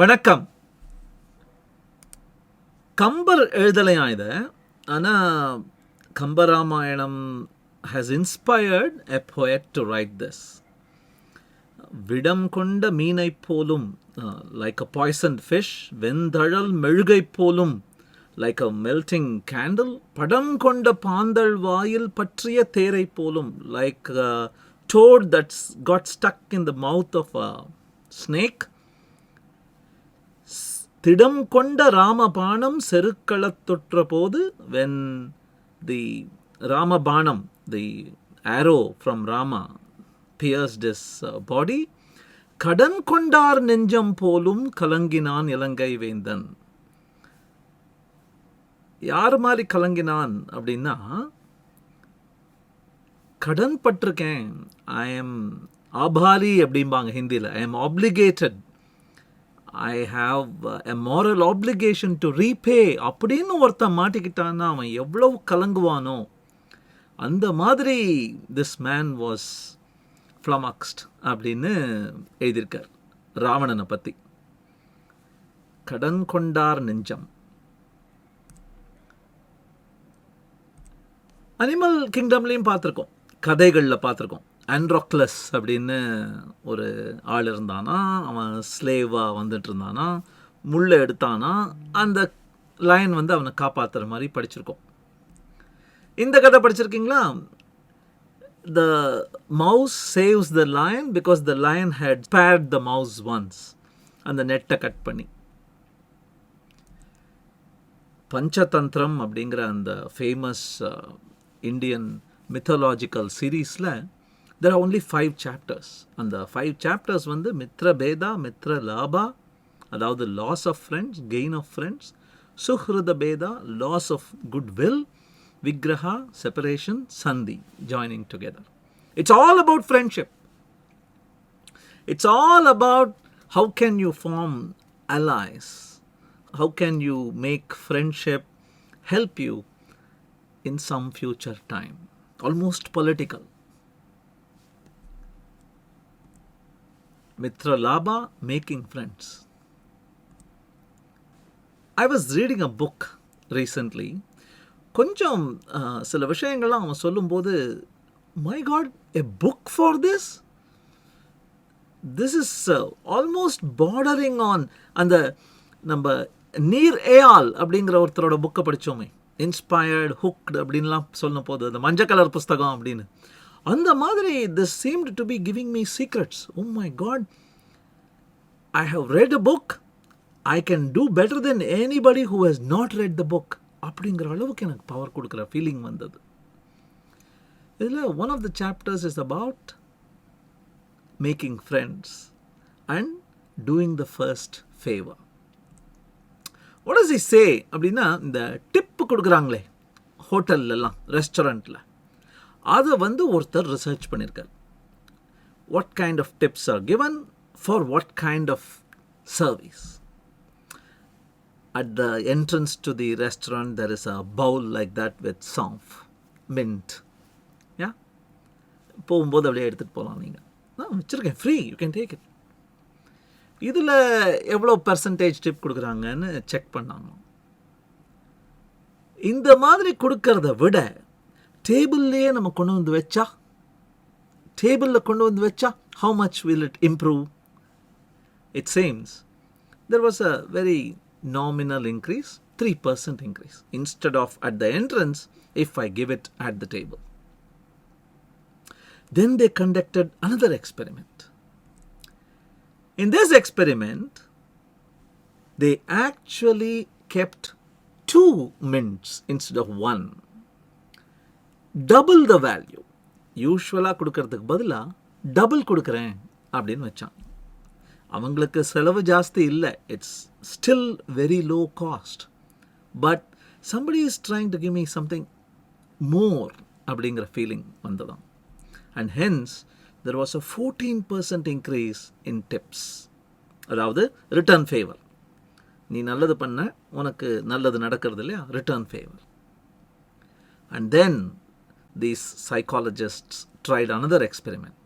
வணக்கம். கம்பர் எழுதலையா இத. ஆனா Kambaramayanam has inspired a poet to write this. விடம் கொண்ட மீனைப் போலும், like a poisoned fish, வெந்தழல் மெழுகைப் போலும், like a melting candle, படம் கொண்ட பாந்தள் வாயில் பற்றிய தேரைப் போலும், like a toad that's got stuck in the mouth of a snake. திடம் கொண்ட ராமபாணம் செருக்களத் தொற்ற போது, when the Ramabanam, the arrow from Rama, pierced his body, கடன் கொண்டார் நெஞ்சம் போலும் கலங்கினான் இலங்கை வேந்தன். யார் மாதிரி கலங்கினான் அப்படின்னா, கடன் பட்டிருக்கேன், ஐ எம் ஆபாரி அப்படிம்பாங்க ஹிந்தியில், I am obligated, I have a moral application to repay அப்படின்னு ஒருத்தன் மாட்டிக்கிட்டான்னா அவன் எவ்வளவு கலங்குவானோ அந்த மாதிரி திஸ் மேன் வாஸ் ஃப்ளமக்ஸ்ட் அப்படின்னு எழுதியிருக்கார் ராவணனை பற்றி. கடன் கொண்டார் நெஞ்சம். அனிமல் கிங்டம்லேயும் பார்த்துருக்கோம், கதைகளில் பார்த்துருக்கோம். ஆண்ட்ரோக்லஸ் அப்படின்னு ஒரு ஆள் இருந்தானா, அவன் ஸ்லேவாக வந்துட்டு இருந்தானா, முள்ளை எடுத்தானா, அந்த லயன் வந்து அவனை காப்பாற்றுற மாதிரி படிச்சிருக்கோம். இந்த கதை படிச்சிருக்கீங்களா? The mouse saves the lion because the lion had spared the mouse once. அந்த நெட்டை கட் பண்ணி. பஞ்சதந்திரம் அப்படிங்கிற அந்த ஃபேமஸ் இந்தியன் மித்தாலஜிக்கல் சீரீஸில் there are only 5 chapters. அந்த 5 chapters வந்து மித்ர பேதா, மித்ர லாபா, அதாவது loss of friends, gain of friends, சுஹ்ருத பேதா, லாஸ் ஆஃப் குட் வில், விக்ரஹா, செப்பரேஷன், சந்தி, joining together. It's all about friendship. It's all about how can you form allies, how can you make friendship help you in some future time. Almost political. Mitra Labha, making friends. I was reading a book recently. கொஞ்சம் சில விஷயங்கள்லாம் அவன் சொல்லும்போது, my God, a book for this? This is almost bordering on அந்த நம்ம நீர் ஏஆல் அப்படிங்கிற ஒருத்தரோட புக்கை படித்தோமே, இன்ஸ்பயர்டு, ஹுக்டு அப்படின்லாம் சொல்லும் போது, அந்த மஞ்சள் கலர் புஸ்தகம் அப்படின்னு, அந்த மாதிரி this seemed to be giving me secrets. Oh my God, I have read a book, I can do better than anybody who has not read the book அப்படிங்கிற அளவுக்கு எனக்கு பவர் கொடுக்குற ஃபீலிங் வந்தது. இதில் one of the chapters is about making friends and doing the first favor. What does he say அப்படின்னா, இந்த tip கொடுக்குறாங்களே ஹோட்டல்லாம், ரெஸ்டாரண்ட்டில், அதை வந்து ஒருத்தர் ரிசர்ச் பண்ணியிருக்கார். What kind of tips are given for what kind of service? At the entrance to the restaurant there is a bowl like that with saunf, mint. Yeah, போகும்போது அப்படியே எடுத்துகிட்டு போகலாம். நீங்கள் வச்சுருக்கேன், free, you can take it. இதில் எவ்வளோ percentage tip கொடுக்குறாங்கன்னு check பண்ணாங்க. இந்த மாதிரி கொடுக்கறத விட டேபிள்லேயே நம்ம கொண்டு வந்து வச்சா, டேபிளில் கொண்டு வந்து வச்சா how much will it improve? It seems there was a very nominal increase, 3% increase, instead of at the entrance if I give it at the table. Then they conducted another experiment. In this experiment, they actually kept 2 mints instead of 1. Double the value. யூஸ்வலாக கொடுக்கறதுக்கு பதிலாக double கொடுக்குறேன் அப்படின்னு வச்சான். அவங்களுக்கு செலவு ஜாஸ்தி இல்லை, it's still very low cost, but somebody is trying to give me something more அப்படிங்கிற feeling வந்ததாம். And hence there was a 14% increase in tips. அதாவது ரிட்டர்ன் ஃபேவர். நீ நல்லது பண்ண, உனக்கு நல்லது நடக்கிறது இல்லையா, return favour. And then these psychologists tried another experiment.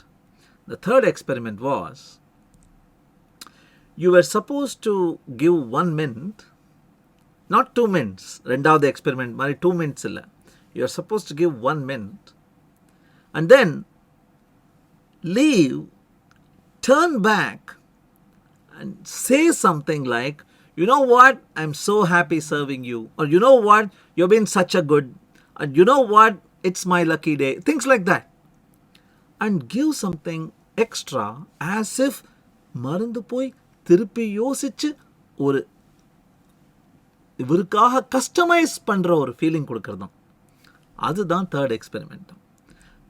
The third experiment was You were supposed to give 1 mint, not 2 mints. ரெண்டாவது experiment மாதிரி 2 mints இல்லை. You are supposed to give 1 mint and then leave, turn back and say something like, you know what, I'm so happy serving you, or you know what, you've been such a good, and you know what, it's my lucky day, things like that, and give something extra as if மறந்து போய் திருப்பி யோசிச்சு ஒரு இவருக்காக customise பண்ற ஒரு feeling கொடுக்கறதும் அதுதான் third experiment.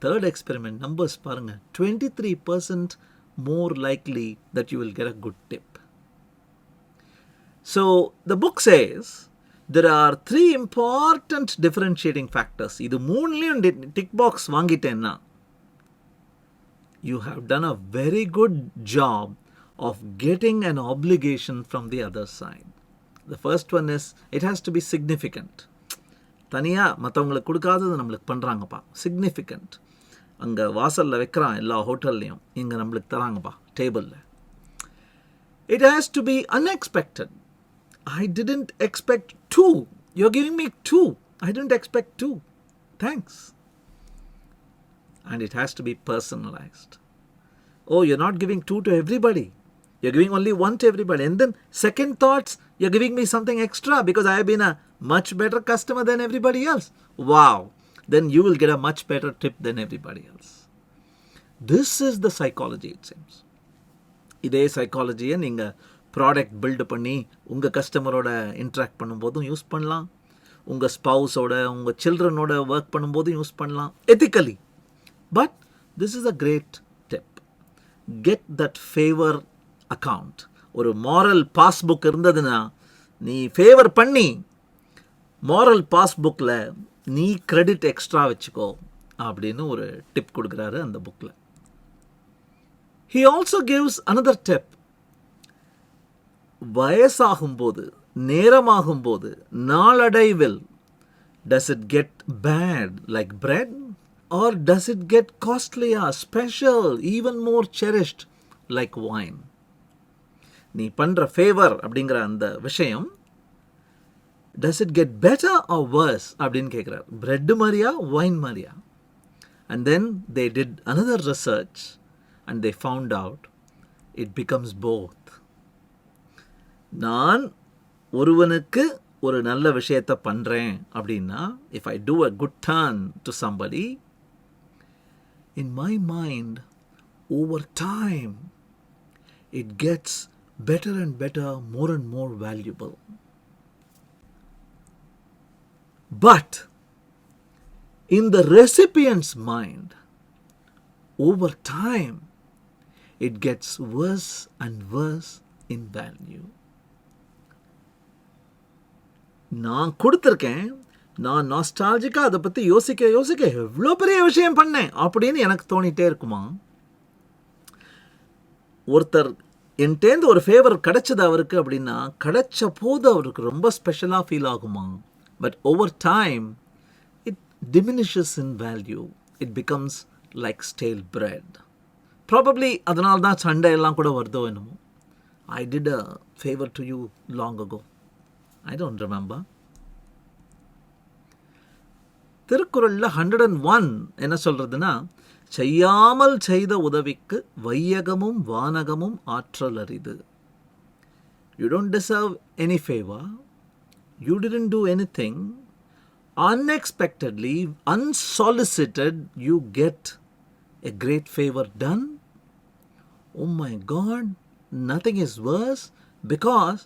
Third experiment numbers பாருங்க, 23% more likely that you will get a good tip. So the book says there are 3 important differentiating factors. இது மூணுலயும் tick box வாங்கிட்டேன்னா you have done a very good job of getting an obligation from the other side. The first one is it has to be significant. தனியா மற்றவங்களுக்கு கொடுக்காதது நம்மளுக்கு பண்றாங்கப்பா, significant. அங்கே வாசலில் வைக்கிறான் எல்லா ஹோட்டல்லையும், இங்கே நம்மளுக்கு தராங்கப்பா டேபிளில். It has to be unexpected. I didn't expect 2. You're giving me 2. I didn't expect 2. Thanks. And it has to be personalized. Oh, you're not giving 2 to everybody. You're giving only 1 to everybody. And then second thoughts, you're giving me something extra because I have been a much better customer than everybody else. Wow. Then you will get a much better tip than everybody else. This is the psychology, it seems. இதே சைக்காலஜியை நீங்கள் product build பண்ணி உங்கள் கஸ்டமரோட interact பண்ணும்போதும் use பண்ணலாம், உங்கள் ஸ்பவுஸோட உங்கள் சில்ட்ரனோட ஒர்க் பண்ணும்போதும் யூஸ் பண்ணலாம் ethically. But this is a great tip. Get that favour account. ஒரு மாரல் பாஸ்புக் இருந்ததுன்னா நீ ஃபேவர் பண்ணி மாரல் பாஸ்புக்கில் நீ கிரெடிட் எக்ஸ்ட்ரா வச்சுக்கோ அப்படின்னு ஒரு டிப் கொடுக்குறாரு அந்த புக்கில். He also gives another tip. வயசாகும்போது, நேரமாகும்போது, நாளடைவில் does it get bad like bread or does it get costlier, special, even more cherished like wine? நீ பண்ற ஃபேவர் அப்படிங்கிற அந்த விஷயம் does it get better or worse அப்படின்னு கேட்குறார். பிரெட் மாதிரியா வைன் மாதிரியா? And then they did another research and they found out it becomes both. நான் ஒருவனுக்கு ஒரு நல்ல விஷயத்தை பண்றேன் அப்படின்னா, if I do a good turn to somebody, in my mind over time it gets better and better, more and more valuable. But in the recipient's mind, over time, it gets worse and worse in value. நான் கொடுத்துருக்கேன், நான் நாஸ்டாலஜிக்காக அதை பற்றி யோசிக்க யோசிக்க எவ்வளோ பெரிய விஷயம் பண்ணேன் அப்படின்னு எனக்கு தோணிட்டே இருக்குமா? ஒருத்தர் என்கிட்டேருந்து ஒரு ஃபேவர் கிடைச்சது அவருக்கு அப்படின்னா, கிடைச்ச போது அவருக்கு ரொம்ப ஸ்பெஷலாக ஃபீல் ஆகுமா? But over time, it diminishes in value. It becomes like stale bread. Probably அதனால தான் சண்டை எல்லாம் கூட வருதோ என்னமோ. I did a favor to you long ago. I don't remember. திருக்குறளில் 101 என்ன சொல்றதுன்னா, செய்யாமல் செய்த உதவிக்கு வையகமும் வானகமும் ஆற்றல் அரிது. You don't deserve any favor. You didn't do anything. Unexpectedly, unsolicited, you get a great favor done. Oh my God, nothing is worse because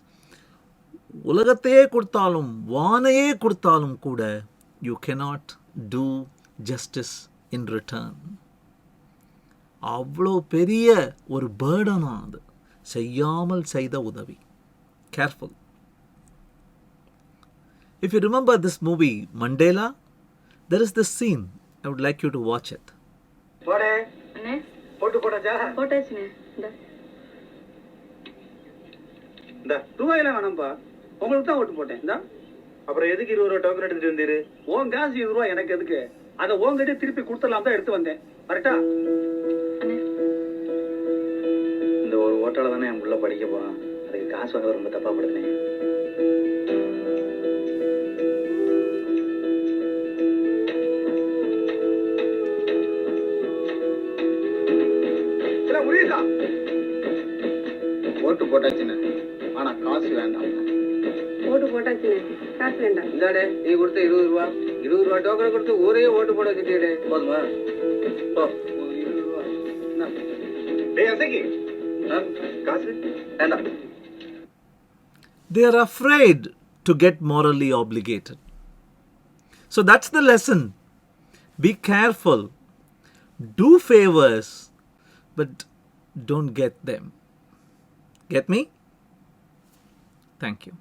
உலகத்தையே கொடுத்தாலும் வானையே கொடுத்தாலும் கூட you cannot do justice in return. அவ்வளோ பெரிய ஒரு பேர்டனா அது செய்யாமல் செய்த உதவி. Careful. If you remember this movie, Mandela, there is this scene. I would like you to watch it. உங்களுக்கு தான் ஓட்டு போட்டேன். அப்புறம் எதுக்கு 20 ரூபா டோக்கன் எடுத்துட்டு வந்தீரு? உன் காசு 20 ரூபா எனக்கு எதுக்கு? அதை உங்ககிட்ட திருப்பி கொடுத்துடலாம் தான் எடுத்து வந்தேன். கரெக்டா? இந்த ஒரு ஓட்டால தானே என் உள்ள படிக்க போறான். அதுக்கு காசு வாங்க ரொம்ப தப்பா படுத்துனேன். ஓட்டு போட்டாச்சுன்னு ஆனா காசு வேண்டாம். ஓட்டு போட்டாச்சுண்ணே, காசு வேண்டாம். இந்தாடே நீ கொடுத்த 20 ரூபா 20 ரூபா டோக்கன் கொடுத்து ஊரே ஓட்டு போட வச்சுட்டே. போதுமா? போ 20 ரூபா. டேய் அசகி காசு வேண்டாம். They are afraid to get morally obligated. So that's the lesson. Be careful. Do favors, but don't get them. Get me? Thank you.